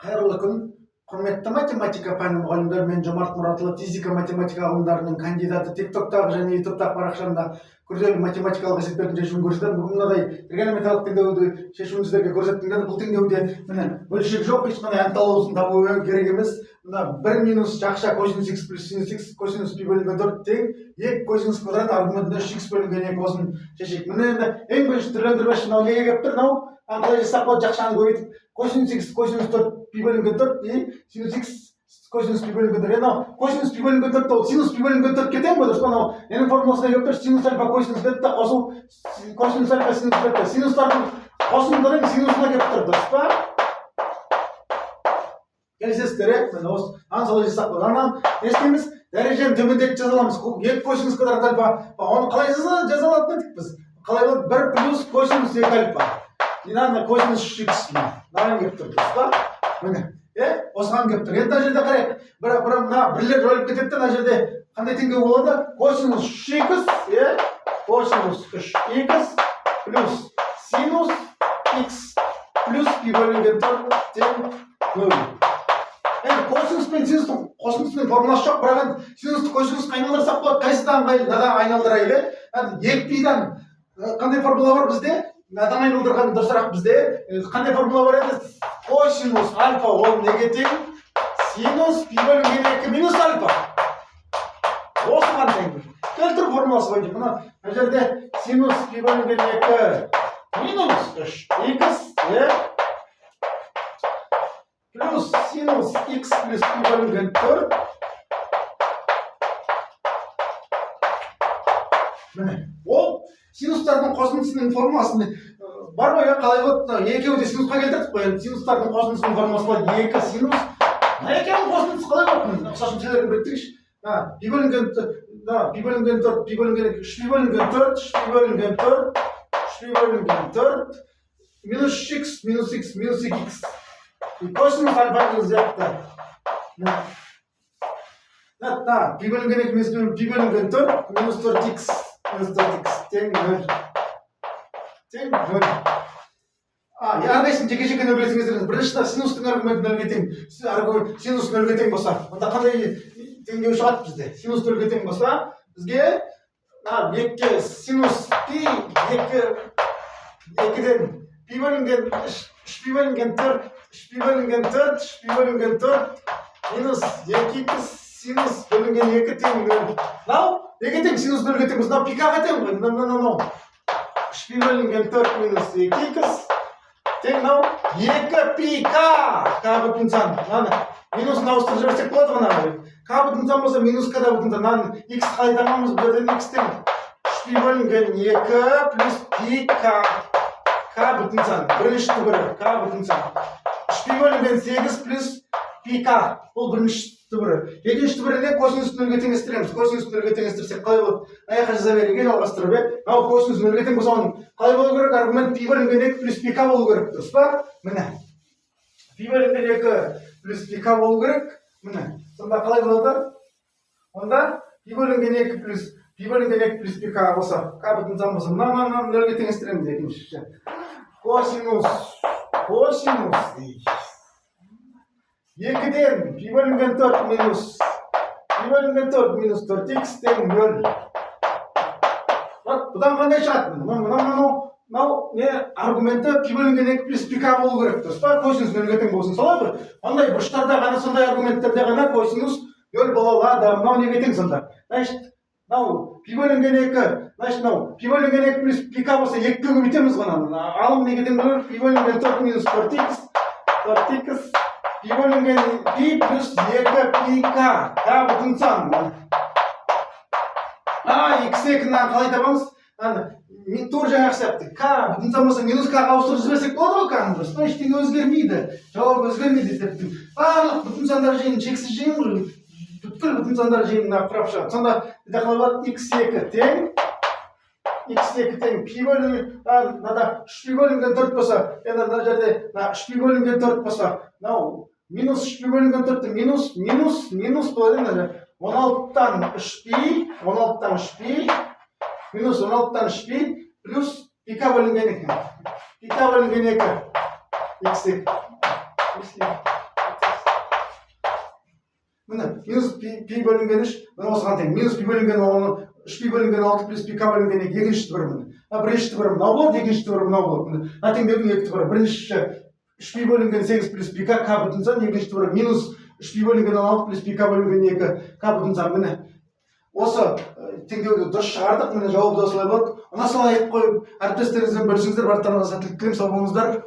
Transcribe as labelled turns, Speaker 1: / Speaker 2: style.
Speaker 1: Қайырлы күн, құрметті математика пәні мұғалімдері, мен Жомарт Мұратұлы, физика математика ғылымдарының кандидаты. TikTok'тағы және YouTube'тағы парақшамда күрделі математикалық есептердің шешуін көрсетемін. Бүгін мынадай тригонометриялық теңдеуді шешуін сіздерге көрсеттім. Бұл теңдеуде міне бөлшек жоқ, ешқандай анталауысын табу керек емес. Мына 1 минус жақша косинус x плюс синус x косинус пи бөлінген 4 тең 2 косинус квадрат аргументіне 3x бөлінген 2 осыны шешейік. Міне енді ең бірінші түрлендірмеш мынау неге келіп тұр? Мынау қалай жасап болады? Жақшаны көбейтіп косинус x косинус 4 пи бөлінген 4 и синус x косинус пи бөлінген 4. Мынау косинус пи бөлінген 4 ол синус пи бөлінген 4 кетем ғой, дұрыс па? Мынау ненің формуласына келіп тұр? Синус альфа косинус бета қосу косинус альфа синус бета. Синустардың қосындының синусына келіп тұр, дұрыс па? Келісесіздер, міне осы солай жасап қойған. Анан не істейміз? Дәрежені төмендетіп жаза аламыз. 2 косинус квадрат альфа. Оны қалай жаза алатын едік біз? Қалай болады? 1 плюс косинус 2 альфа. Мына косинус 3x. Мынаған келіп тұр, дұрыс па? Міне, осыған келіп тұр. Енді мына жерде қарайық. Мына бірлер жойылып кетеді. Мына жерде қандай теңдеу болады? Косинус 3x, косинус 3x плюс синус x плюс пи бөлінген 4 тең 0. Енді косинус пен синустың қосындысының формуласы жоқ, бірақ синусты косинусқа айналдырсақ болады. Қайсыдан айналдырайық? 2пидан қандай формула бар бізде? Надан айналдырған дұрысырақ бізде. Қандай формула бар еді? Косинус альфа ол неге тең? Синус пи бөлінген 2 минус альфа. Осыған тең. Келтір формуласы бойынша. Мына жерде синус пи бөлінген 2 минус 3x плюс синус x плюс пи бөлінген 4. Міне, ол синустардың қосындысының формуласында бар ғой, қалай болады? Екеуі де синусқа келтірдік қой. Синустардың қосындысының формуласы бар 2 синус. Екеуінің қосындысы қалай болады? Ұқсас мүшелерді білдірейікші. Пи бөлінген 4, пи бөлінген 4, пи бөлінген 3 пи бөлінген 4, 3 пи бөлінген 4, 3 пи бөлінген 4, минус 3x, минус x, минус 2x. Косинус альфа зияқты. Пи бөлінген 2 минус пи бөлінген 4, минус 4x, минус 4x, тең 0. Тең 0. Әрқайсысын жеке-жеке нөлгесіңіздер. Біріншіде синустың аргументі нөлге тең. Синус нөлге тең болса, онда қандай теңдеу шығады бізде? Синус нөлге тең болса, бізге 2 синус пи 2-ден пи бөлінген 3 пи бөлінген 4, 3 пи бөлінген 4, 3 пи бөлінген 4, минус 2x синус бөлінген 2 тең 0. Неге тең? Синус нөлге тең болса, пикаға тең ғой. 3 пи бөлінген 4 минус 2x тең 2 пика. К бүтін сан. Минусын ауыстырып жіберсек болады ғана. К бүтін сан болса минус к да бүтін сан. X қалай табамыз? Бірден x тең 3 пи бөлінген 2 плюс пика. К бүтін сан. Бірінші түбірі. К бүтін сан. 3 пи бөлінген 8 плюс пика. Бұл бірінші түбірі. Екінші түбіріне косинус нөлге теңестіреміз. Косинус нөлге теңестірсек қалай болады? Аяққа жаза беруге жалғастырып. Косинус нөлге тең болса оның қалай болу керек? Аргумент пи бөлінген 2 плюс пика болу керек. Дұрыс па? Міне. Пи бөлінген 2 плюс пика болу керек. Міне. Сонда қалай болады? Онда пи бөлінген 2 плюс пика болса, к бүтін сан болса, мына нөлге теңестіреміз екінші. Косинус 2-ден пи бөлінген 4 минус 4x тең 0. Бұдан қандай шығады? Мынау аргументі пи бөлінген 2 плюс пика болу керек. Дұрыс па? Косинус нөлге тең болсын. Солай ғой? Ондай бұрыштарда ғана, сондай аргументтерде ғана косинус 0 бола алады. Мынау неге тең сонда? Пи бөлінген 2, пи бөлінген 2 плюс пика болса 2-ге көбейтеміз ғана. Алым неге тең болу? Пи бөлінген 4 минус 4x, пи бөлінген пи плюс 2 пика. К бүтін сан. X2-нан қалай табамыз? Тур жаңағы сияқты. К бүтін сан болса минус к ауыстырып жіберсек болады ғой к-ны, дұрыс па? Ештеңе өзгермейді. Жауап өзгермейді. Барлық бүтін сандар жиынын шексіз жиын ғой. Бүткіл бүтін сандар жиынына құрап шығады. Сонда қалай болады? x2 тең пи бөлінген 3 пи бөлінген 4 болса, енді мына жерде 3 пи бөлінген 4 болса, минус 3 пи бөлінген 4 минус болады. 16-тан 3 пи минус 16-тан 3 пи плюс пика бөлінген 2. Пика бөлінген 2 x2 минус пи бөлінген 3 міне осыған тең. Минус пи бөлінген 10, 3 пи бөлінген 6 плюс пи к бөлінген 2 екінші түбірі міне. Бірінші түбірі мынау болады, екінші түбірі мынау болады. Теңдеудің екі түбірі. Бірінші 3 пи бөлінген 8 плюс пи к бүтін сан, екінші түбірі минус 3 пи бөлінген 16 плюс пи к бөлінген 2 к бүтін сан. Міне осы теңдеуді дұрыс шығардық. Міне жауап осылай болады. Ұнаса лайк қойып, әріптестеріңізбен бөлісіңіздер. Барлықтарыңызға сәттілік тілеймін. Сау болыңыздар.